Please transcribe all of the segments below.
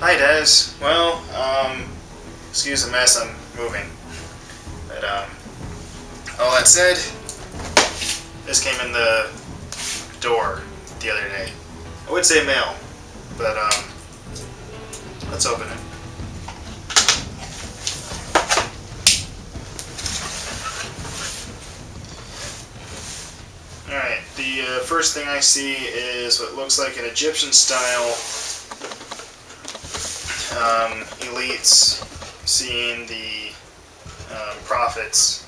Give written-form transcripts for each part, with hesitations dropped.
Hi, Des. Well, excuse the mess, I'm moving. But, all that said, this came in the door the other day. I would say mail, but, let's open it. Alright, the first thing I see is what looks like an Egyptian-style elites seeing the prophets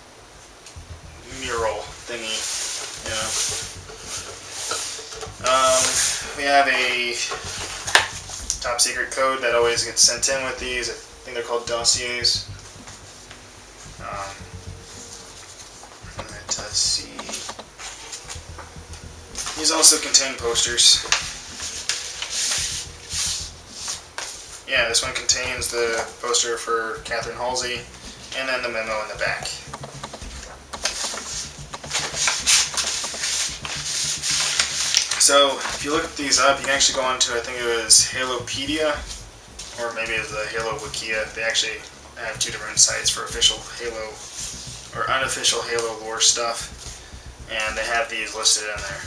mural thingy. We have a top secret code that always gets sent in with these. I think they're called dossiers. Let's see. These also contain posters. Yeah, this one contains the poster for Catherine Halsey, and then the memo in the back. So, if you look these up, you can actually go on to, I think it was Halopedia, or maybe it's the Halo Wikia. They actually have two different sites for official Halo, or unofficial Halo lore stuff, and they have these listed in there.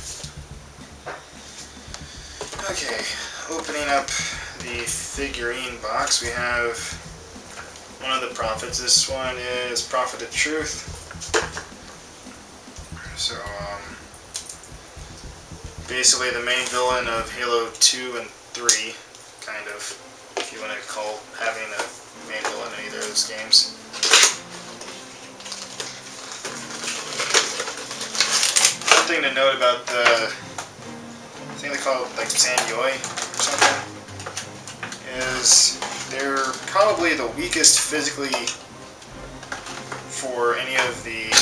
Okay, opening up the figurine box, we have one of the prophets. This one is Prophet of Truth. So, basically the main villain of Halo 2 and 3, kind of, if you want to call having a main villain in either of those games. One thing to note about the, I think they call it like Sanyoi or something, is they're probably the weakest physically for any of the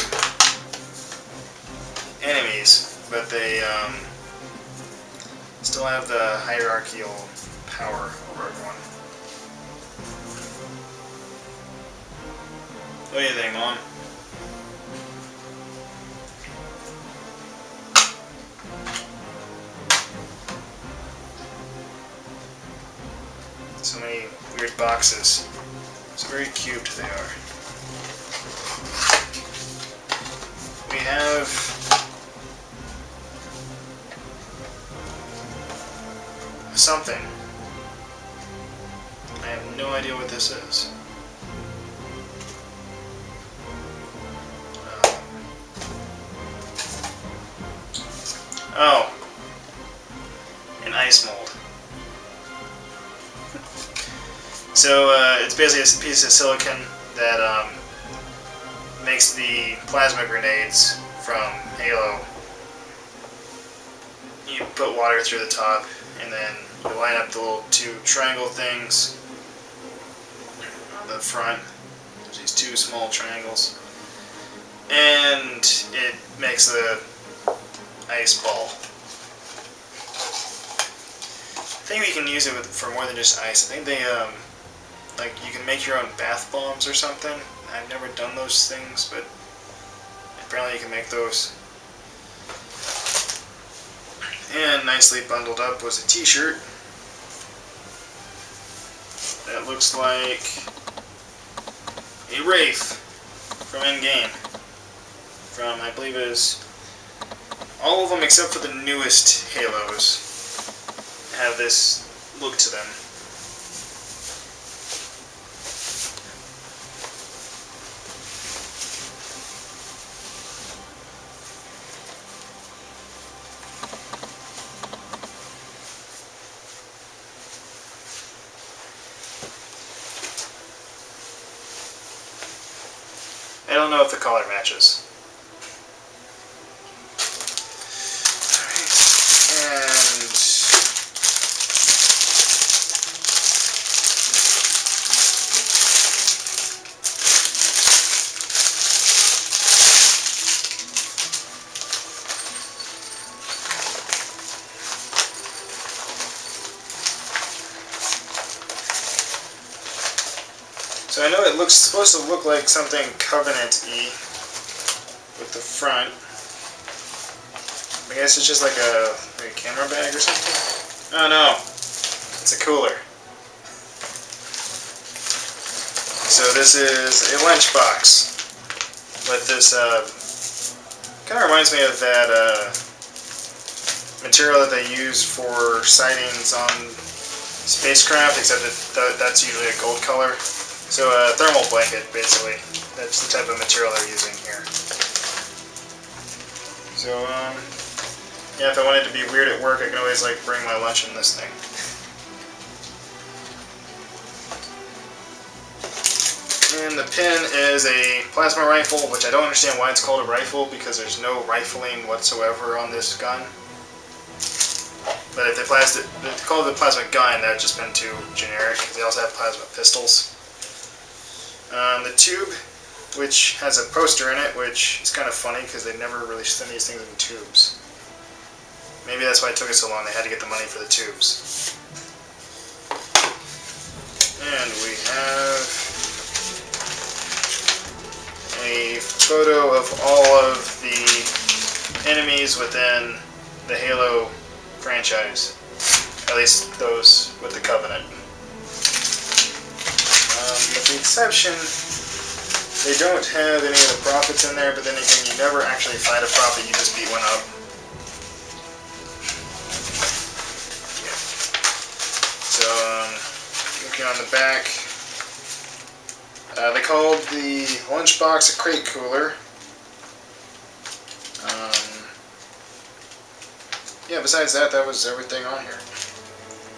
enemies, but they still have the hierarchical power over everyone. What do you think, Mom? So many weird boxes. So very cubed they are. We have something. I have no idea what this is. Oh, an ice mold. So it's basically a piece of silicon that makes the plasma grenades from Halo. You put water through the top, and then you line up the little two triangle things on the front. There's these two small triangles, and it makes the ice ball. I think we can use it for more than just ice. I think they like you can make your own bath bombs or something. I've never done those things, but apparently you can make those. And nicely bundled up was a t-shirt that looks like a Wraith from in-game. From, I believe it is all of them except for the newest Halos have this look to them. I don't know if the color matches. So I know it looks supposed to look like something Covenant-y with the front. I guess it's just like a camera bag or something. Oh no, it's a cooler. so this is a lunchbox with this, kind of reminds me of that material that they use for sightings on spacecraft, except that that's usually a gold color. So a thermal blanket, basically. That's the type of material they're using here. So, yeah, if I wanted to be weird at work, I can always like bring my lunch in this thing. And the pin is a plasma rifle, which I don't understand why it's called a rifle, because there's no rifling whatsoever on this gun. But if they called it a plasma gun, that would just been too generic, because they also have plasma pistols. The tube, which has a poster in it, which is kind of funny, because they never really send these things in tubes. Maybe that's why it took it so long, they had to get the money for the tubes. And we have a photo of all of the enemies within the Halo franchise, at least those with the Covenant. With the exception, they don't have any of the prophets in there, but then again, you never actually fight a prophet, you just beat one up. Yeah. So, looking on the back, they called the lunchbox a crate cooler. Yeah, besides that, that was everything on here.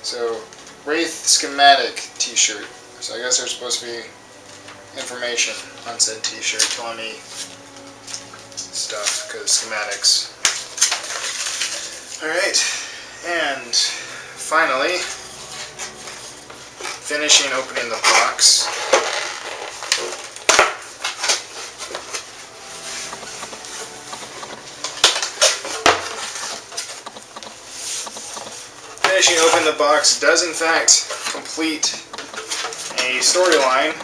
So, Wraith schematic t-shirt. So I guess there's supposed to be information on said t-shirt telling me stuff, because schematics. Alright, and finally, finishing opening the box. Finishing open the box does in fact complete a storyline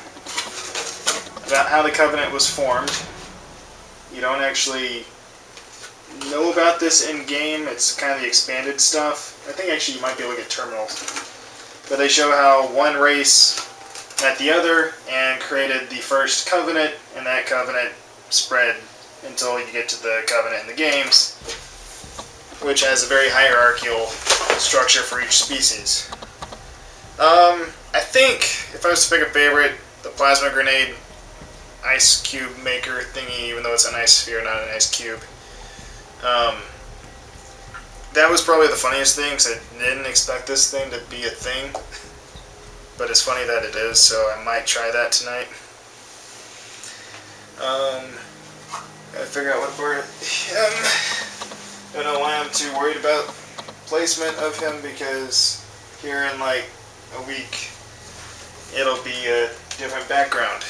about how the Covenant was formed. You don't actually know about this in game, it's kind of the expanded stuff. I think actually you might be able to get terminals. But they show how one race met the other and created the first Covenant, and that Covenant spread until you get to the Covenant in the games, which has a very hierarchical structure for each species. I think, if I was to pick a favorite, the plasma grenade ice cube maker thingy, even though it's an ice sphere, not an ice cube. That was probably the funniest thing, because I didn't expect this thing to be a thing. But it's funny that it is, so I might try that tonight. Gotta figure out what part of him. Don't know why I'm too worried about placement of him, because here in like a week it'll be a different background.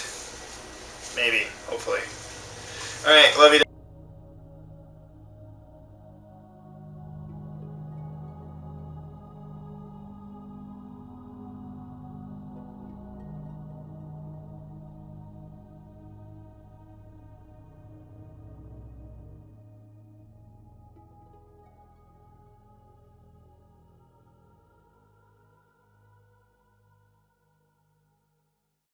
Maybe, hopefully. Alright, love you.